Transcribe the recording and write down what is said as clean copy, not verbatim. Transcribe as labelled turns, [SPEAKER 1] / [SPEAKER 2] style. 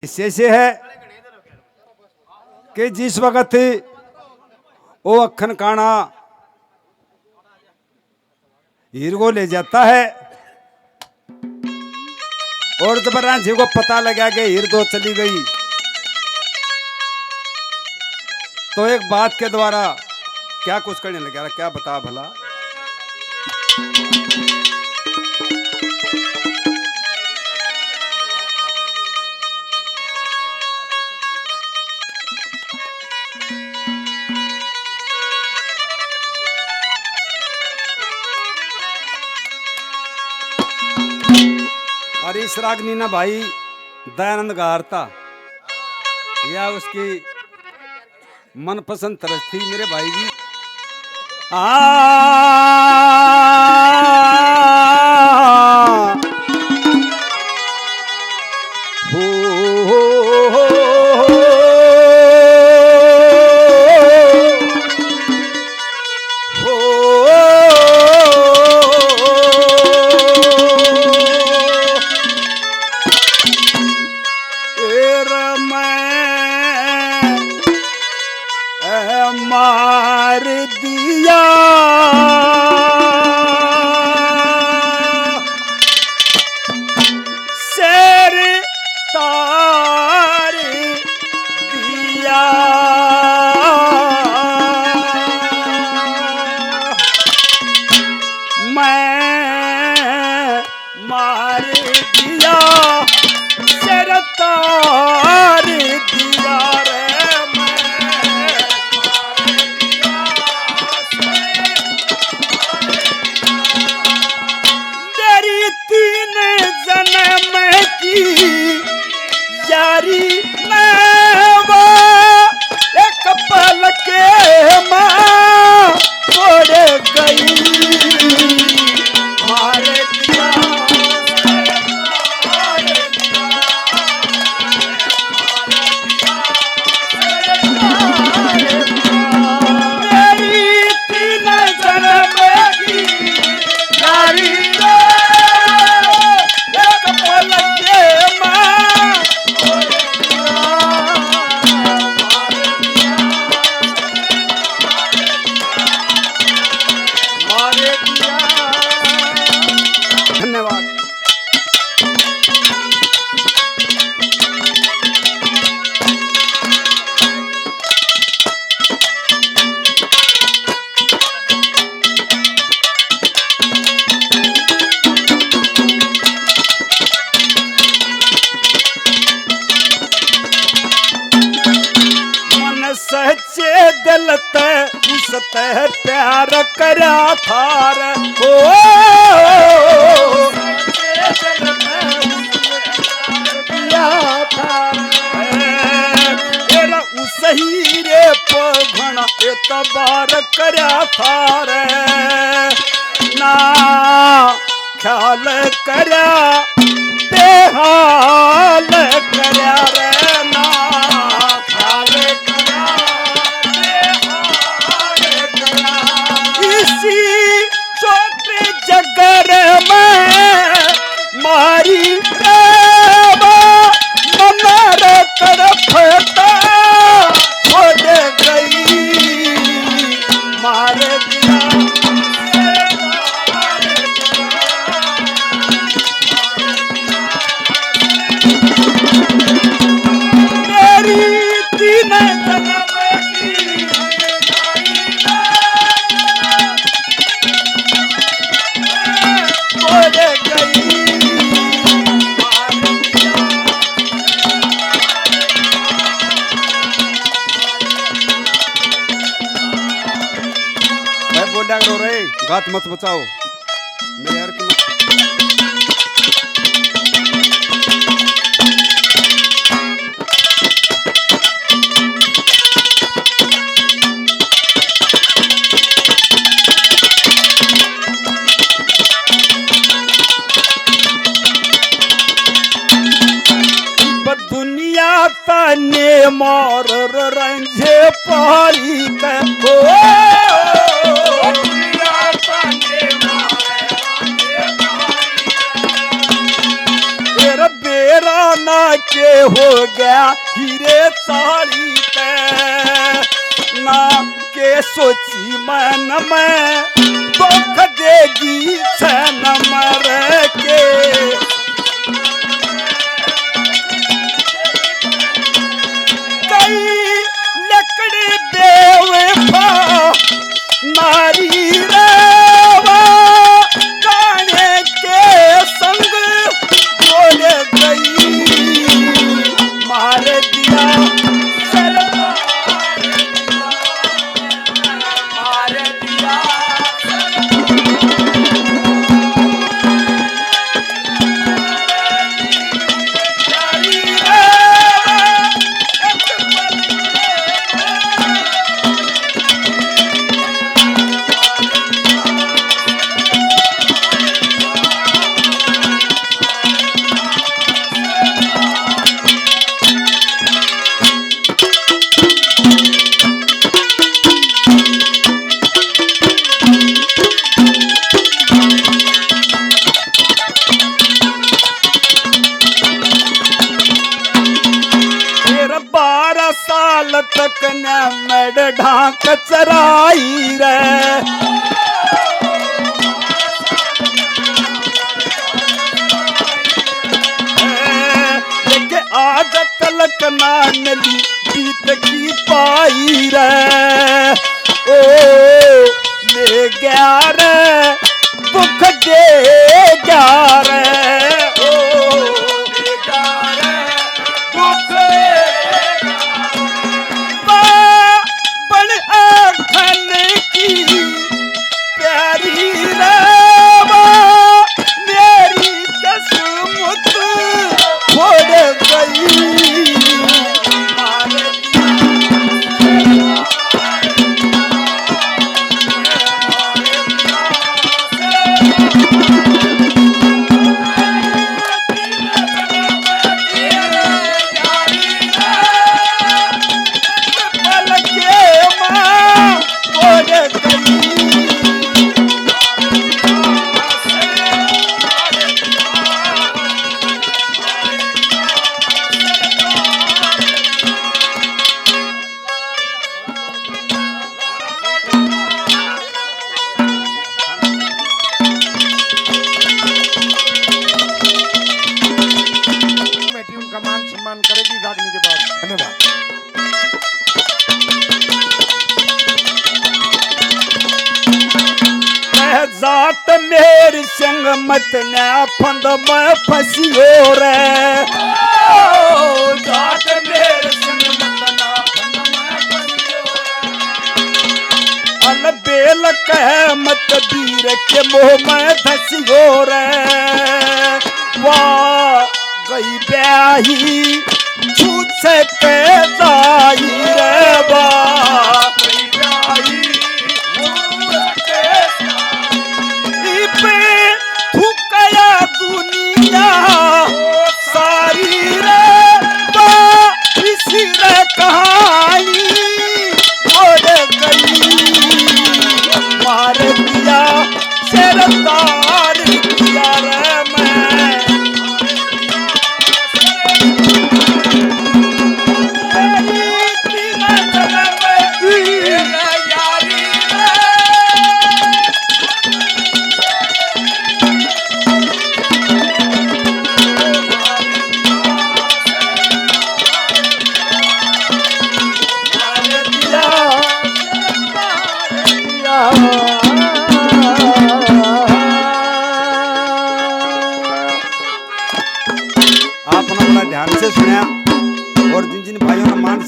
[SPEAKER 1] इससे से है कि जिस वक्त वो अखन काना हीर को ले जाता है और जब रांझी को पता लगा कि हीर दो चली गई तो एक बात के द्वारा क्या कुछ करने लगा, क्या बता भला। और इस रागनी ना भाई दयानंद गारता या उसकी मनपसंद तरफ थी मेरे भाई की। मार दिया शेर तार दिया मैं मार दिया शेर तार दिया यारी वो एक पल के मां छोड़ गई मारे दिया मेरी तीन जन्म की यारी एक पल के सच्चे दिल ते उसते प्यार करा थार हो सही रे पघना एतबार करा थार ना ख्याल करा बेहाल करा रे ना ख्याल छोटे जगर में मारी रेवा मनार तरफता छोड़ गई मार दिया मेरी तीन जन्म की रो रहे गात मत बचाओ मेरे यार की दुनिया तने मार रंझे पाली के बेरा ना के हो गया हीरे साड़ी पे ना के सोची मन में दुख देगी छन मर के कई लकड़ी बेवफा नारी रेवा गाने के संग बोल गई मार दिया मार दिया साल तक न मेड ढाक चराई रे देखे आज तलक ना मिली बीत की पाई रे ओ ले गया रे दुख दे गया रे ओ ले गया रे दुख
[SPEAKER 2] करेगी रागनी के बाद। धन्यवाद।
[SPEAKER 1] जात मेरी संग मत न फंद में फंसियो रे जात मेरे संग मत न फंद में फंसियो रे अलबेल कह मत वीर के मोह में धसियो रे वाह गई ब्याही छूत से के जाई रे वाह गई ब्याही दुनिया सारी रे इसी रे कहानी छोड़ गई मार दिया सरदार दिया रे आपने बड़ा ध्यान से सुना और जिन जिन भाइयों ने मान